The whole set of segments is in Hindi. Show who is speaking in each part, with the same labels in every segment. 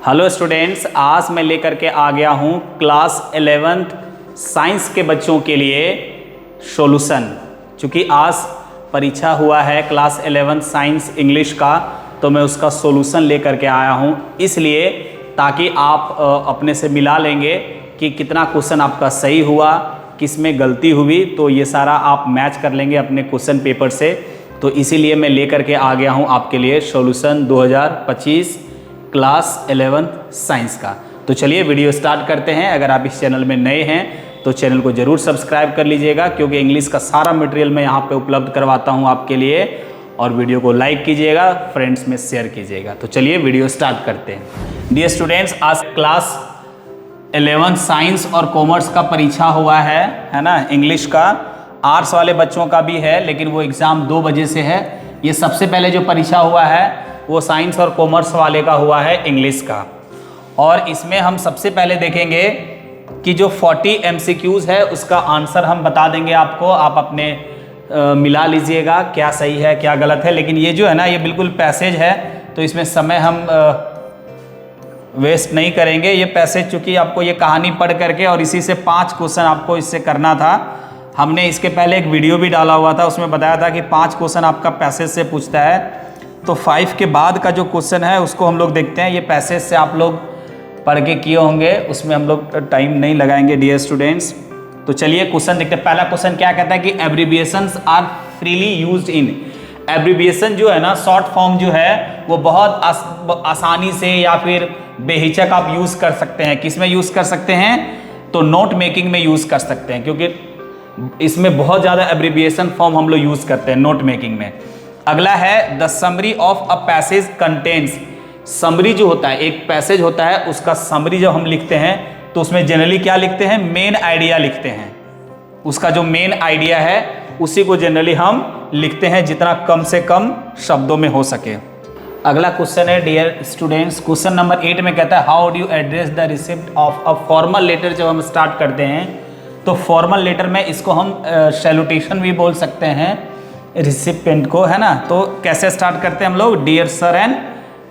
Speaker 1: हेलो स्टूडेंट्स, आज मैं लेकर के आ गया हूँ क्लास 11th साइंस के बच्चों के लिए सॉल्यूशन। चूँकि आज परीक्षा हुआ है क्लास 11th साइंस इंग्लिश का, तो मैं उसका सॉल्यूशन लेकर के आया हूँ, इसलिए ताकि आप अपने से मिला लेंगे कि कितना क्वेश्चन आपका सही हुआ, किस में गलती हुई, तो ये सारा आप मैच कर लेंगे अपने क्वेश्चन पेपर से। तो इसीलिए मैं लेकर के आ गया हूँ आपके लिए सॉल्यूशन 2025 क्लास 11th साइंस का। तो चलिए वीडियो स्टार्ट करते हैं। अगर आप इस चैनल में नए हैं तो चैनल को ज़रूर सब्सक्राइब कर लीजिएगा, क्योंकि इंग्लिश का सारा मटेरियल मैं यहाँ पे उपलब्ध करवाता हूँ आपके लिए। और वीडियो को लाइक कीजिएगा, फ्रेंड्स में शेयर कीजिएगा। तो चलिए वीडियो स्टार्ट करते हैं। डियर स्टूडेंट्स, आज क्लास 11 साइंस और कॉमर्स का परीक्षा हुआ है ना। इंग्लिश का आर्ट्स वाले बच्चों का भी है, लेकिन वो एग्ज़ाम 2 बजे से है। ये सबसे पहले जो परीक्षा हुआ है वो साइंस और कॉमर्स वाले का हुआ है, इंग्लिश का। और इसमें हम सबसे पहले देखेंगे कि जो 40 MCQs है उसका आंसर हम बता देंगे आपको। आप अपने मिला लीजिएगा क्या सही है क्या गलत है। लेकिन ये जो है ना, ये बिल्कुल पैसेज है, तो इसमें समय हम वेस्ट नहीं करेंगे। ये पैसेज चूँकि आपको ये कहानी पढ़ करके और इसी से 5 क्वेश्चन आपको इससे करना था। हमने इसके पहले एक वीडियो भी डाला हुआ था, उसमें बताया था कि 5 क्वेश्चन आपका पैसेज से पूछता है। तो 5 के बाद का जो क्वेश्चन है उसको हम लोग देखते हैं। ये पैसेज से आप लोग पढ़ के किए होंगे, उसमें हम लोग टाइम नहीं लगाएंगे डियर स्टूडेंट्स। तो चलिए क्वेश्चन देखते हैं। पहला क्वेश्चन क्या कहता है कि abbreviations are freely used in. Abbreviation जो है ना, शॉर्ट फॉर्म जो है, वो बहुत आसानी से या फिर बेहिचक आप यूज़ कर सकते हैं। किस में यूज़ कर सकते हैं? तो नोट मेकिंग में यूज़ कर सकते हैं, क्योंकि इसमें बहुत ज़्यादा एब्रीविएशन फॉर्म हम लोग यूज़ करते हैं नोट मेकिंग में। अगला है the summary of a passage contains. Summary जो होता है, एक पैसेज होता है, उसका समरी जब हम लिखते हैं तो उसमें जनरली क्या लिखते हैं? मेन आइडिया लिखते हैं। उसका जो मेन आइडिया है उसी को जनरली हम लिखते हैं, जितना कम से कम शब्दों में हो सके। अगला क्वेश्चन है डियर स्टूडेंट्स, क्वेश्चन नंबर 8 में कहता है how do you address the receipt of a formal letter. जब हम स्टार्ट करते हैं तो फॉर्मल लेटर में इसको हम सैल्यूटेशन भी बोल सकते हैं रिसिपेंट को, है ना। तो कैसे स्टार्ट करते हैं हम लोग? डियर सर एंड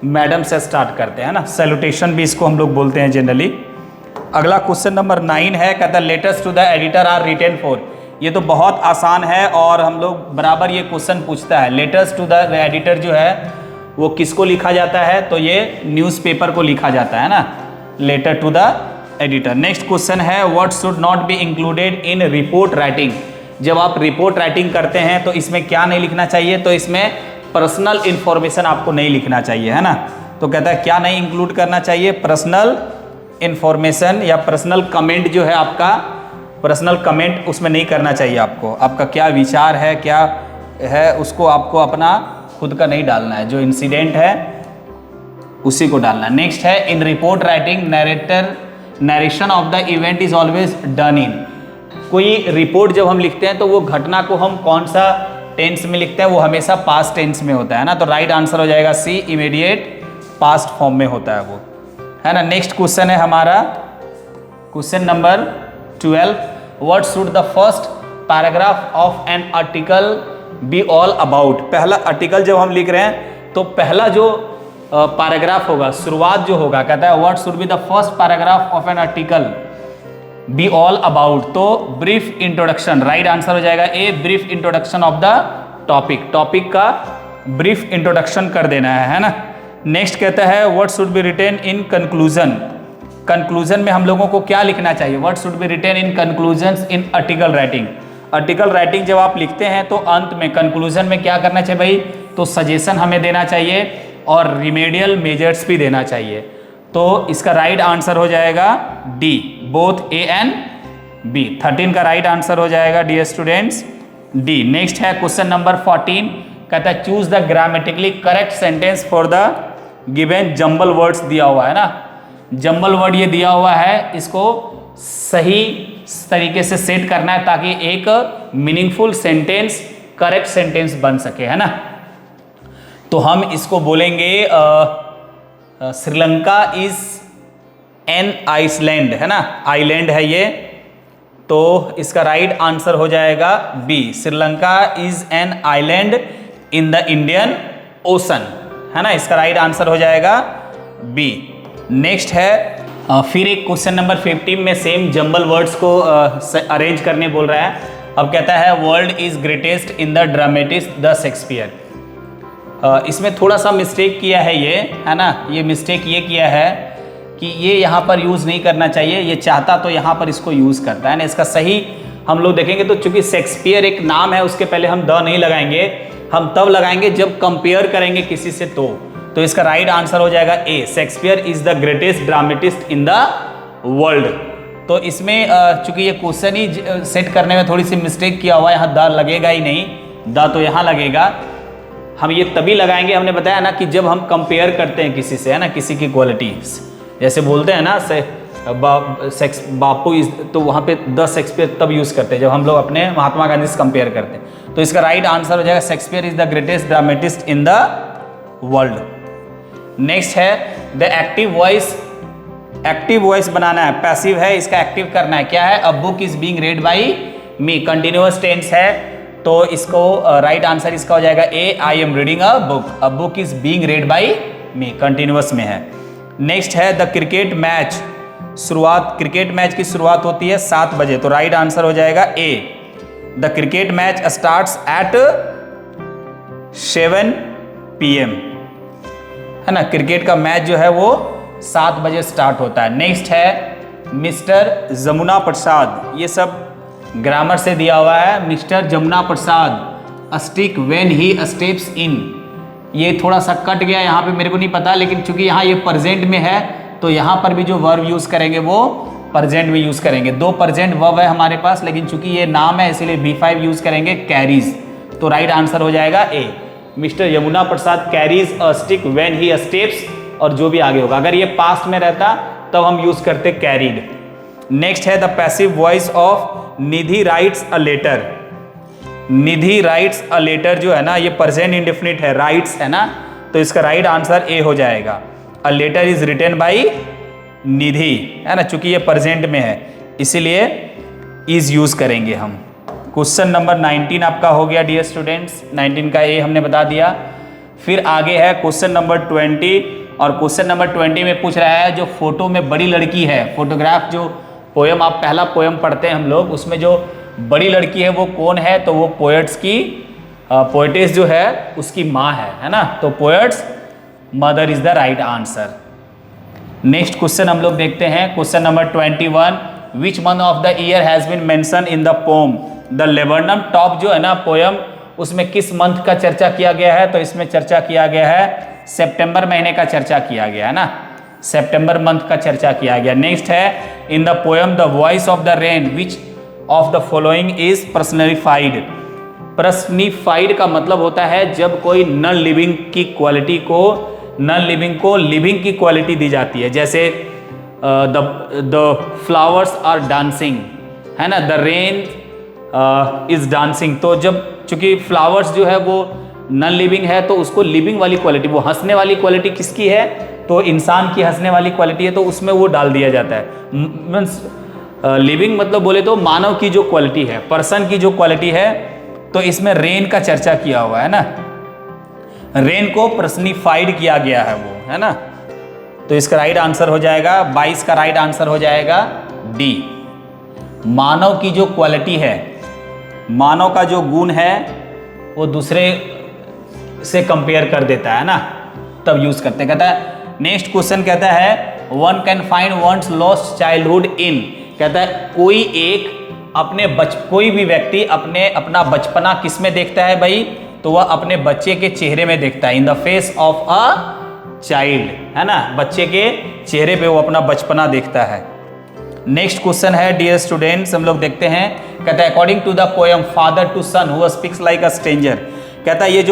Speaker 1: मैडम से स्टार्ट करते हैं ना। सैल्यूटेशन भी इसको हम लोग बोलते हैं जनरली। अगला क्वेश्चन नंबर 9 है, कहता है letters to the editor are written for. ये तो बहुत आसान है और हम लोग बराबर ये क्वेश्चन पूछता है। लेटर्स टू द एडिटर जो है वो किसको लिखा जाता है? तो ये न्यूज़पेपर को लिखा जाता है ना, letter to the editor. Next question है what should not be included in report writing. जब आप रिपोर्ट राइटिंग करते हैं तो इसमें क्या नहीं लिखना चाहिए? तो इसमें पर्सनल इंफॉर्मेशन आपको नहीं लिखना चाहिए, है ना। तो कहता है क्या नहीं इंक्लूड करना चाहिए? पर्सनल इंफॉर्मेशन या पर्सनल कमेंट जो है आपका, पर्सनल कमेंट उसमें नहीं करना चाहिए आपको। आपका क्या विचार है, क्या है, उसको आपको अपना खुद का नहीं डालना है। जो इंसिडेंट है उसी को डालना है। नेक्स्ट है in report writing narration of the event is always done in. कोई रिपोर्ट जब हम लिखते हैं तो वो घटना को हम कौन सा टेंस में लिखते हैं? वो हमेशा पास्ट टेंस में होता है ना। तो राइट आंसर हो जाएगा सी, इमीडिएट पास्ट फॉर्म में होता है वो, है ना। नेक्स्ट क्वेश्चन है हमारा question number 12, what should the first paragraph of an article be all about. पहला आर्टिकल जब हम लिख रहे हैं तो पहला जो पैराग्राफ होगा, शुरुआत जो होगा, कहता है what should be the first paragraph of an article be all about. तो ब्रीफ इंट्रोडक्शन, राइट आंसर हो जाएगा A, brief introduction of the topic. Topic का ब्रीफ इंट्रोडक्शन कर देना है ना। नेक्स्ट कहता है what should be written in conclusion. Conclusion में हम लोगों को क्या लिखना चाहिए? What should be written in conclusion in article writing. Article writing जब आप लिखते हैं तो अंत में कंक्लूजन में क्या करना चाहिए भाई? तो सजेशन हमें देना चाहिए और रिमेडियल मेजर्स भी देना चाहिए। तो इसका राइट आंसर हो जाएगा D, both A and B. 13 का राइट आंसर हो जाएगा डियर स्टूडेंट्स डी। नेक्स्ट है क्वेश्चन नंबर 14, कहता है choose the grammatically correct sentence for the given jumble words. दिया हुआ है ना, जंबल वर्ड ये दिया हुआ है, इसको सही तरीके से सेट करना है ताकि एक मीनिंगफुल सेंटेंस, करेक्ट सेंटेंस बन सके, है ना। तो हम इसको बोलेंगे श्रीलंका इज एन आइसलैंड, है ना, आइलैंड है ये। तो इसका राइट आंसर हो जाएगा B, Sri Lanka is an island in the Indian Ocean, है ना। इसका राइट आंसर हो जाएगा बी। नेक्स्ट है फिर एक क्वेश्चन नंबर 15 में सेम जंबल वर्ड्स को अरेंज करने बोल रहा है। अब कहता है world is greatest in the dramatist the Shakespeare. इसमें थोड़ा सा मिस्टेक किया है ये, है ना, ये मिस्टेक ये किया है कि ये यहाँ पर यूज़ नहीं करना चाहिए, ये चाहता तो यहाँ पर इसको यूज़ करता है ना। इसका सही हम लोग देखेंगे तो चूंकि शेक्सपियर एक नाम है उसके पहले हम द नहीं लगाएंगे, हम तब लगाएंगे जब कंपेयर करेंगे किसी से। तो इसका राइट आंसर हो जाएगा A, Shakespeare is the greatest dramatist in the world. तो इसमें चूंकि ये क्वेश्चन ही सेट करने में थोड़ी सी मिस्टेक किया हुआ है, यहाँ द लगेगा ही नहीं, द तो यहाँ लगेगा। हम ये तभी लगाएंगे, हमने बताया ना कि जब हम कंपेयर करते हैं किसी से, है ना, किसी की क्वालिटीज, जैसे बोलते हैं ना बापू इज, तो वहाँ पे द शेक्सपियर तब यूज करते हैं जब हम लोग अपने महात्मा गांधी से कंपेयर करते हैं। तो इसका राइट आंसर हो जाएगा Shakespeare is the greatest dramatist in the world. Next है the active voice. Active voice बनाना है, पैसिव है, इसका एक्टिव करना है। क्या है? A book is being read by me, continuous tense है, तो इसको राइट आंसर इसका हो जाएगा A, I am reading a book. A book is being read by me, continuous में है। नेक्स्ट है द क्रिकेट मैच। शुरुआत, क्रिकेट मैच की शुरुआत होती है 7 बजे, तो राइट आंसर हो जाएगा A, the cricket match starts at 7 PM, है ना। क्रिकेट का मैच जो है वो 7 बजे स्टार्ट होता है। नेक्स्ट है मिस्टर जमुना प्रसाद, ये सब ग्रामर से दिया हुआ है। Mister Jamuna Prasad stick when he steps in, ये थोड़ा सा कट गया यहाँ पे, मेरे को नहीं पता, लेकिन चूंकि यहाँ ये प्रेजेंट में है तो यहाँ पर भी जो वर्ब यूज करेंगे वो प्रेजेंट में यूज करेंगे। 2 प्रेजेंट वर्ब है हमारे पास, लेकिन चूंकि ये नाम है इसीलिए B5 यूज करेंगे, कैरीज। तो राइट आंसर हो जाएगा A, mister Yamuna Prasad carries a stick when he steps, और जो भी आगे होगा। अगर ये पास्ट में रहता तब हम यूज करते कैरीड। नेक्स्ट है the passive voice of Nidhi writes a letter. Nidhi writes a letter जो है ना, ये प्रेजेंट इंडेफिनिट है, राइट्स है ना, तो इसका राइट आंसर ए हो जाएगा। A letter is written by Nidhi, है ना, चूंकि ये प्रेजेंट में है इसीलिए इज यूज करेंगे हम। क्वेश्चन नंबर 19 आपका हो गया डियर स्टूडेंट्स, 19 का ए हमने बता दिया। फिर आगे है क्वेश्चन नंबर 20, और क्वेश्चन नंबर 20 में पूछ रहा है जो फोटो में बड़ी लड़की है, फोटोग्राफ जो पोयम, आप पहला पोयम पढ़ते हैं हम लोग, उसमें जो बड़ी लड़की है वो कौन है? तो वो पोएट्स की पोएटेस जो है उसकी माँ है ना, तो poet's mother is the right answer. Next question हम लोग देखते हैं, question number 21, which month of the year has been mention in the poem the laburnum top, जो है ना पोयम, उसमें किस मंथ का चर्चा किया गया है? तो इसमें चर्चा किया गया है सितंबर महीने का चर्चा किया गया है ना, सितंबर मंथ का चर्चा किया गया। नेक्स्ट है in the poem the voice of the rain which of the following is personified. Personified का मतलब होता है जब कोई नॉन लिविंग की क्वालिटी को, नॉन लिविंग को लिविंग की क्वालिटी दी जाती है। जैसे द फ्लावर्स आर डांसिंग, है ना, द रेन इज डांसिंग। तो जब चूंकि फ्लावर्स जो है वो नॉन लिविंग है तो उसको लिविंग वाली क्वालिटी, वो हंसने वाली क्वालिटी किसकी है? तो इंसान की हंसने वाली क्वालिटी है, तो उसमें वो डाल दिया जाता है। मीन्स लिविंग मतलब बोले तो मानव की जो क्वालिटी है, पर्सन की जो क्वालिटी है, तो इसमें रेन का चर्चा किया हुआ है ना, रेन को पर्सनिफाइड किया गया है वो, है ना। तो इसका राइट आंसर हो जाएगा 22 का राइट आंसर हो जाएगा डी। मानव की जो क्वालिटी है, मानव का जो गुण है वो दूसरे से कंपेयर कर देता है ना, तब यूज करते। कहता है नेक्स्ट क्वेश्चन कहता है one can find once lost childhood in, कहता है कोई एक अपने कोई भी व्यक्ति अपना बचपना किस में देखता है भाई? तो वह अपने बच्चे के चेहरे में देखता है, in the face of a child, है ना, बच्चे के चेहरे पे वो अपना बचपना देखता है। नेक्स्ट क्वेश्चन है डियर स्टूडेंट्स, हम लोग देखते हैं। कहता है according to the poem father to son who speaks like a stranger, कहता है ये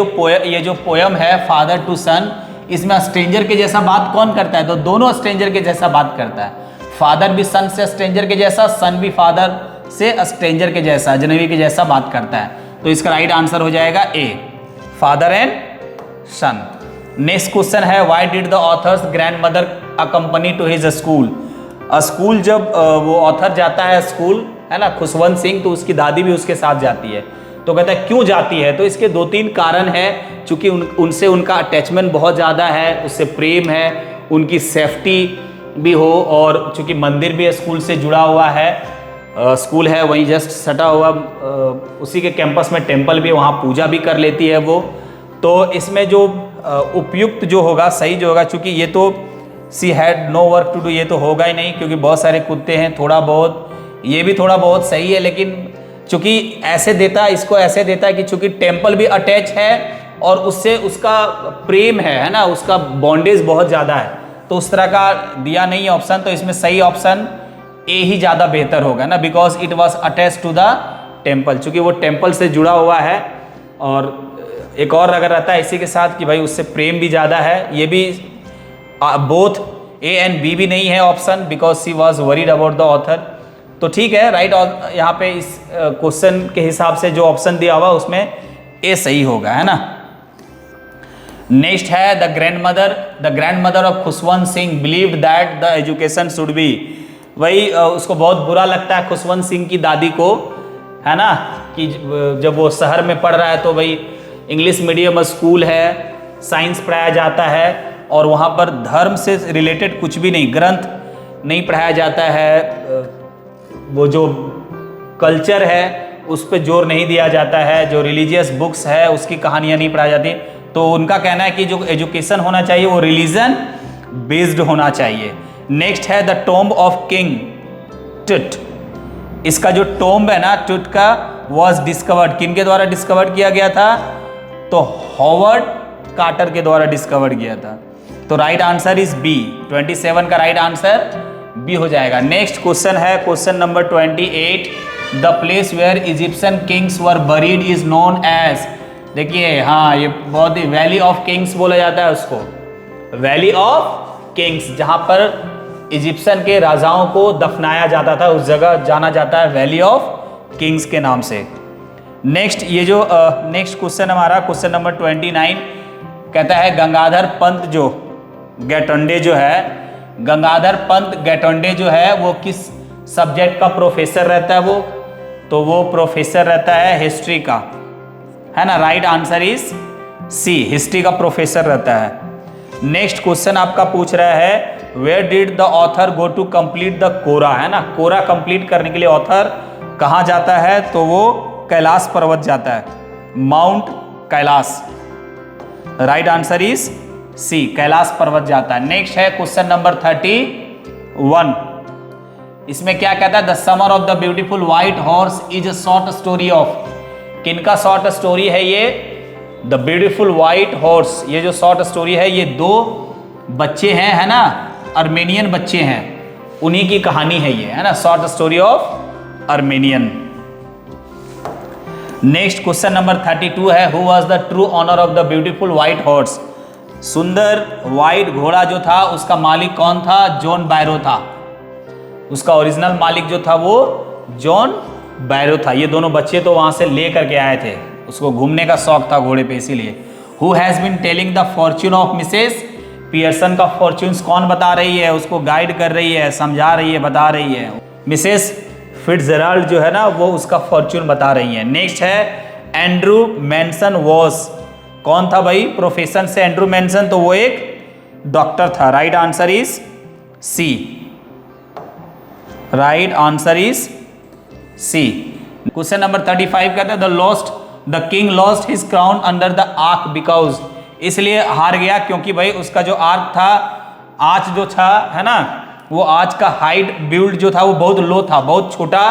Speaker 1: जो पोयम है फादर टू सन, इसमें स्ट्रेंजर के जैसा बात कौन करता है? तो दोनों स्ट्रेंजर के जैसा बात करता है। फादर भी सन से स्ट्रेंजर के जैसा, सन भी फादर से स्ट्रेंजर के जैसा, अजनबी के जैसा बात करता है। तो इसका राइट आंसर हो जाएगा A, father and son. Next question है why did the author's grandmother accompany to his school. School जब वो ऑथर जाता है स्कूल, है ना, खुशवंत सिंह, तो उसकी दादी भी उसके साथ जाती है। तो कहता है क्यों जाती है? तो इसके 2-3 कारण है, चूंकि उनसे उनका अटैचमेंट बहुत ज़्यादा है, उससे प्रेम है, उनकी सेफ्टी भी हो, और चूंकि मंदिर भी स्कूल से जुड़ा हुआ है, स्कूल है वहीं जस्ट सटा हुआ, उसी के कैंपस में टेम्पल भी, वहाँ पूजा भी कर लेती है वो। तो इसमें जो उपयुक्त जो होगा, सही जो होगा, चूंकि ये तो she had no work to do, ये तो होगा ही नहीं क्योंकि बहुत सारे कुत्ते हैं, थोड़ा बहुत ये भी थोड़ा बहुत सही है, लेकिन चूंकि ऐसे देता है, इसको ऐसे देता है कि चूंकि टेम्पल भी अटैच है और उससे उसका प्रेम है ना, उसका बॉन्डेज बहुत ज़्यादा है, तो उस तरह का दिया नहीं है ऑप्शन। तो इसमें सही ऑप्शन ए ही ज़्यादा बेहतर होगा ना, because it was attach to the temple, चूंकि वो टेम्पल से जुड़ा हुआ है। और एक और अगर रहता है इसी के साथ कि भाई उससे प्रेम भी ज़्यादा है, ये भी बोथ ए एंड बी भी नहीं है option, because she was worried about the author. तो ठीक है, राइट यहाँ पे इस क्वेश्चन के हिसाब से जो ऑप्शन दिया हुआ उसमें ए सही होगा, है ना। नेक्स्ट है the grand mother of Khushwant Singh believed that the education should be. वही उसको बहुत बुरा लगता है खुशवंत सिंह की दादी को, है ना, कि जब वो शहर में पढ़ रहा है तो भाई इंग्लिश मीडियम स्कूल है, साइंस पढ़ाया जाता है और वहाँ पर धर्म से रिलेटेड कुछ भी नहीं, ग्रंथ नहीं पढ़ाया जाता है, वो जो कल्चर है उस पर जोर नहीं दिया जाता है, जो रिलीजियस बुक्स है उसकी कहानियाँ नहीं पढ़ाई जाती। तो उनका कहना है कि जो एजुकेशन होना चाहिए वो रिलीजन बेस्ड होना चाहिए। नेक्स्ट है द टॉम्ब ऑफ किंग टुट। इसका जो टॉम्ब है ना टुट का, वॉज डिस्कवर्ड, किन के द्वारा डिस्कवर्ड किया गया था? तो हॉवर्ड कार्टर के द्वारा डिस्कवर्ड किया था। तो राइट आंसर इज बी, 27 का राइट आंसर बी हो जाएगा। नेक्स्ट क्वेश्चन है question number 28, the place where Egyptian kings were buried is known as. देखिए हाँ, ये बहुत ही वैली ऑफ किंग्स बोला जाता है उसको, वैली ऑफ किंग्स, जहां पर इजिप्शियन के राजाओं को दफनाया जाता था, उस जगह जाना जाता है वैली ऑफ किंग्स के नाम से। नेक्स्ट ये जो नेक्स्ट क्वेश्चन हमारा क्वेश्चन नंबर 29 कहता है गंगाधर पंत जो गैटोंडे जो है, गंगाधर पंत गैटोंडे जो है वो किस सब्जेक्ट का प्रोफेसर रहता है? वो प्रोफेसर रहता है हिस्ट्री का, है ना। Right answer is C, history का प्रोफेसर रहता है। नेक्स्ट क्वेश्चन आपका पूछ रहा है where did the author go to complete the Koran, है ना। कोरा कंप्लीट करने के लिए ऑथर कहाँ जाता है? तो वो कैलाश पर्वत जाता है, Mount Kailash. Right answer is C, Kailash पर्वत जाता है। नेक्स्ट है क्वेश्चन नंबर 31, इसमें क्या कहता है? The summer of the beautiful white horse is a short story of, किनका शॉर्ट स्टोरी है ये? द ब्यूटीफुल व्हाइट हॉर्स, ये जो शॉर्ट स्टोरी है ये दो बच्चे हैं, है ना, अर्मेनियन बच्चे हैं, उन्हीं की कहानी है ये, है ना, short story of Armenian. Next question number 32 है who was the true owner of the beautiful white horse. सुंदर व्हाइट घोड़ा जो था उसका मालिक कौन था? जॉन बैरो था, उसका ओरिजिनल मालिक जो था वो जॉन बैरो था। ये दोनों बच्चे तो वहां से ले करके आए थे, उसको घूमने का शौक था घोड़े पे, इसीलिए। Who has been telling the fortune of Mrs Pearson, का फॉर्च्यून्स कौन बता रही है? उसको गाइड कर रही है, समझा रही है, बता रही है। मिसेस फिट्जजेराल्ड जो है ना वो उसका फॉर्च्यून बता रही है। नेक्स्ट है एंड्रू मैनसन वॉज, कौन था भाई प्रोफेशन से एंड्रू मैनसन? तो वो एक डॉक्टर था। Right answer is C, right answer is C. Question number 35 कहते हैं the king lost his crown under the arch because, इसलिए हार गया क्योंकि भाई उसका जो आर्क था, आँच जो था, है ना, वो आँच का हाइट बिल्ड जो था वो बहुत लो था, बहुत छोटा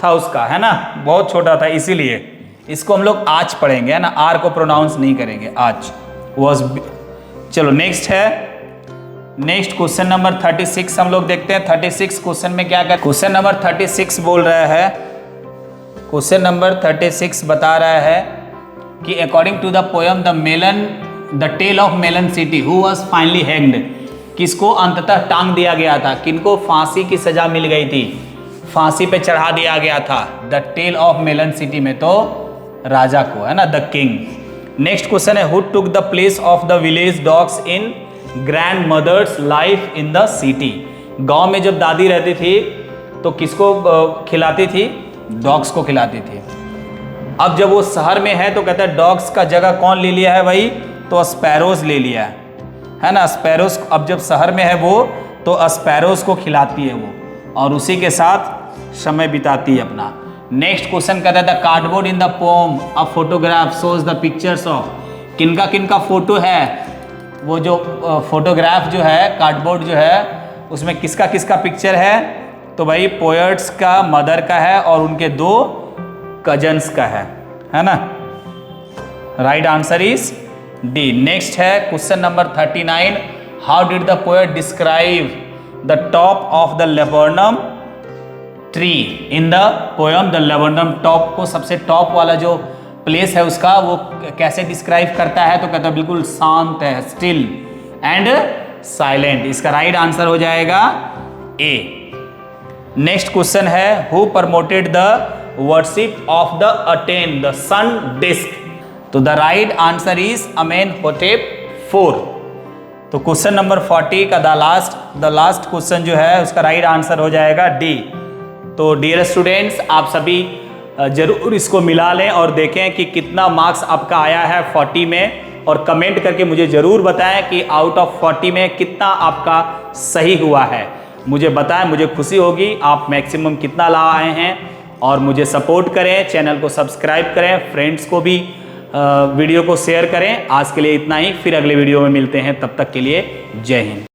Speaker 1: था उसका, है ना, बहुत छोटा था, इसीलिए इसको हम लोग आँच पढ़ेंगे, है ना, आर को प्रोनाउंस नहीं करेंगे, आँच वॉज। चलो नेक्स्ट है, नेक्स्ट क्वेश्चन नंबर 36 हम लोग देखते हैं। 36 क्वेश्चन में क्या क्या, क्वेश्चन नंबर 36 बोल रहा है, क्वेश्चन नंबर 36 बता रहा है कि according to the poem the tale of Melon City who was finally hanged, किसको अंततः टांग दिया गया था? किनको फांसी की सजा मिल गई थी, फांसी पे चढ़ा दिया गया था? The tale of Melon City में तो राजा को, है ना, द किंग। नेक्स्ट क्वेश्चन है who took the place of the village dogs in grandmother's life in the city. गांव में जब दादी रहती थी तो किसको खिलाती थी? डॉग्स को खिलाती थी। अब जब वो शहर में है तो कहता है डॉग्स का जगह कौन ले लिया है भाई? तो स्पैरोज ले लिया है ना, स्पैरोज अब जब शहर में है वो तो स्पैरोज को खिलाती है वो, और उसी के साथ समय बिताती है अपना। नेक्स्ट क्वेश्चन कहता है the cardboard in the pome a photograph shows the pictures of, किनका किनका फोटो है, वो जो फोटोग्राफ जो है कार्डबोर्ड जो है उसमें किसका किसका पिक्चर है, तो भाई पोएट्स का, मदर का है और उनके 2 कजन्स का है ना। Right answer is D. Next है question number 39, how did the poet describe the top of the laburnum tree in the poem the laburnum. Top को, सबसे टॉप वाला जो प्लेस है उसका, वो कैसे डिस्क्राइब करता है, तो कहता है बिल्कुल शांत है, स्टिल एंड साइलेंट। इसका राइट आंसर हो जाएगा ए। नेक्स्ट क्वेश्चन है who promoted the worship of the Aten the sun disc, तो the right answer is Amenhotep 4। तो क्वेश्चन नंबर 40 का द लास्ट क्वेश्चन जो है उसका राइट आंसर हो जाएगा डी। तो डियर स्टूडेंट्स, आप सभी जरूर इसको मिला लें और देखें कि कितना मार्क्स आपका आया है 40 में, और कमेंट करके मुझे ज़रूर बताएं कि आउट ऑफ 40 में कितना आपका सही हुआ है। मुझे बताएं, मुझे खुशी होगी। आप मैक्सिमम कितना ला आए हैं, और मुझे सपोर्ट करें, चैनल को सब्सक्राइब करें, फ्रेंड्स को भी वीडियो को शेयर करें। आज के लिए इतना ही, फिर अगले वीडियो में मिलते हैं, तब तक के लिए जय हिंद।